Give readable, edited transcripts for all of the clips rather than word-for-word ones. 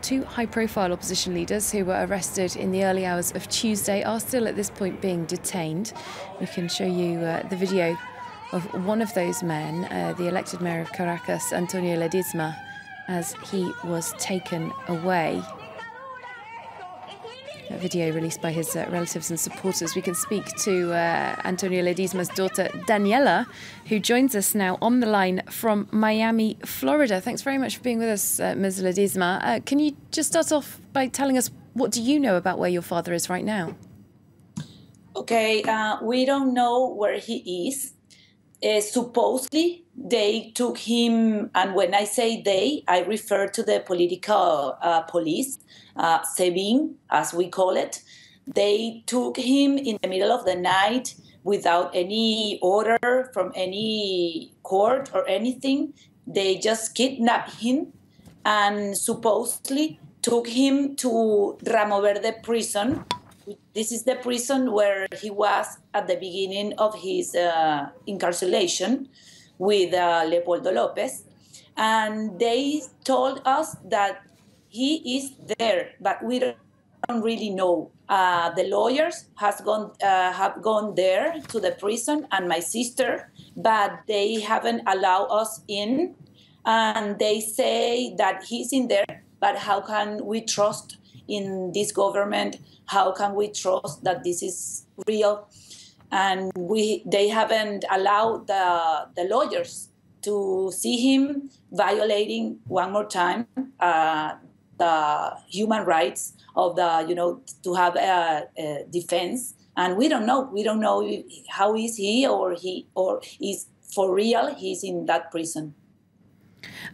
Two high-profile opposition leaders who were arrested in the early hours of Tuesday are still at this point being detained. We can show you the video of one of those men, the elected mayor of Caracas, Antonio Ledezma, as he was taken away. A video released by his relatives and supporters. We can speak to Antonio Ledezma's daughter, Daniela, who joins us now on the line from Miami, Florida. Thanks very much for being with us, Ms. Ledezma. Can you just start off by telling us, what do you know about where your father is right now? Okay, we don't know where he is. Supposedly, they took him, and when I say they, I refer to the political police, SEBIN, as we call it. They took him in the middle of the night without any order from any court or anything. They just kidnapped him and supposedly took him to Ramo Verde prison. This is the prison where he was at the beginning of his incarceration with Leopoldo Lopez. And they told us that he is there, but we don't really know. The lawyers have gone there to the prison, and my sister, but they haven't allowed us in. And they say that he's in there, but how can we trust in this government? How can we trust that this is real? And they haven't allowed the lawyers to see him violating one more time the human rights of to have a defense. And we don't know. We don't know how is he or is for real he's in that prison.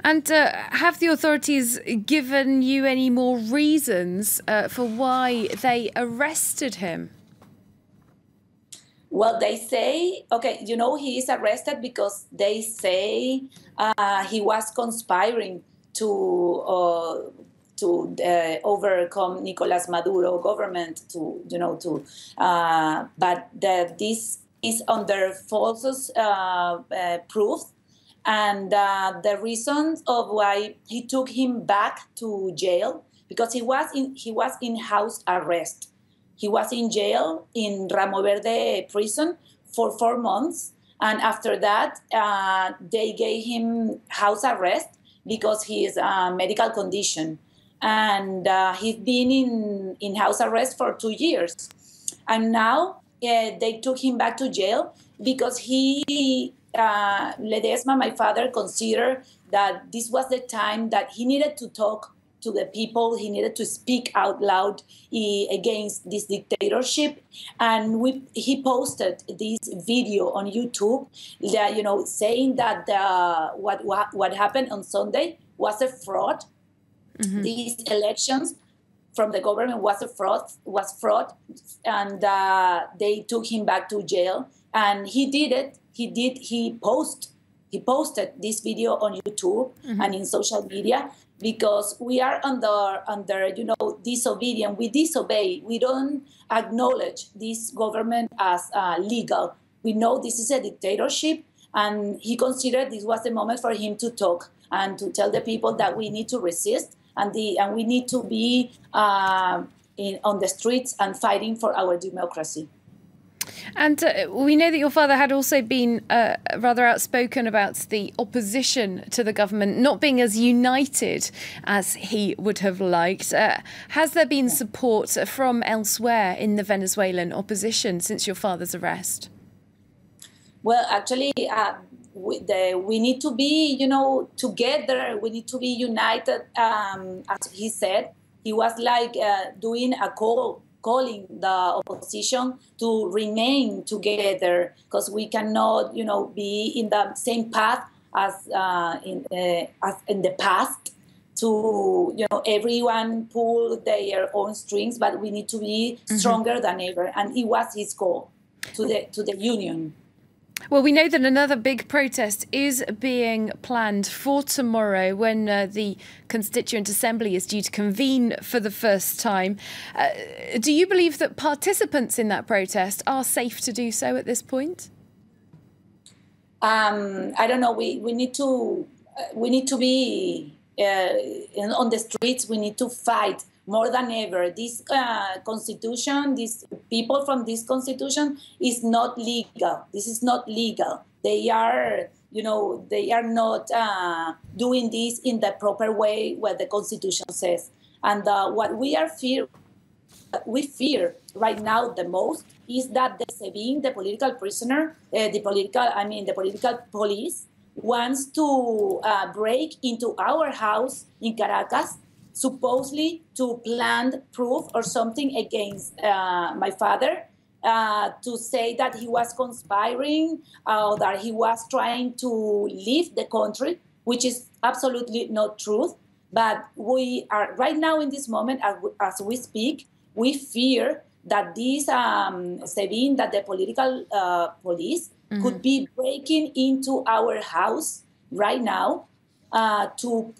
And have the authorities given you any more reasons for why they arrested him? Well, they say, okay, he is arrested because they say he was conspiring to overcome Nicolas Maduro government but this is under false proof. And the reasons of why he took him back to jail, because he was in house arrest. He was in jail in Ramo Verde prison for 4 months. And after that, they gave him house arrest because his medical condition. And he's been in house arrest for 2 years. And now they took him back to jail because Ledezma, my father, considered that this was the time that he needed to talk to the people. He needed to speak out loud against this dictatorship. And he posted this video on YouTube, saying that what happened on Sunday was a fraud. Mm-hmm. These elections from the government was fraud, and they took him back to jail. And he did it. He posted this video on YouTube mm-hmm. and in social media because we are under disobedient. We disobey. We don't acknowledge this government as legal. We know this is a dictatorship, and he considered this was the moment for him to talk and to tell the people that we need to resist and we need to be on the streets and fighting for our democracy. And we know that your father had also been rather outspoken about the opposition to the government not being as united as he would have liked. Has there been support from elsewhere in the Venezuelan opposition since your father's arrest? Well, actually, we need to be, together. We need to be united. As he said, he was like doing a calling the opposition to remain together because we cannot, be in the same path as in the past. To everyone pull their own strings, but we need to be stronger than ever. And it was his call to the union. Well, we know that another big protest is being planned for tomorrow when the Constituent Assembly is due to convene for the first time. Do you believe that participants in that protest are safe to do so at this point? I don't know. We need to be on the streets. We need to fight more than ever. This constitution, these people from this constitution is not legal. This is not legal. They are, they are not doing this in the proper way what the constitution says. And what we fear right now the most is that the SEBIN, the political prisoner, the political police wants to break into our house in Caracas, supposedly to plant proof or something against my father, to say that he was conspiring or that he was trying to leave the country, which is absolutely not true. But we are right now in this moment, as we speak, we fear that this SEBIN, that the political police could be breaking into our house right now to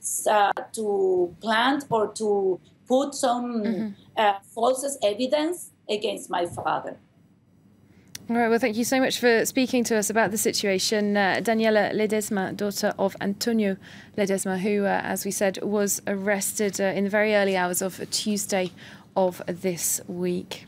plant or to put some false evidence against my father. All right, well, thank you so much for speaking to us about the situation. Daniela Ledezma, daughter of Antonio Ledezma, who, as we said, was arrested in the very early hours of Tuesday of this week.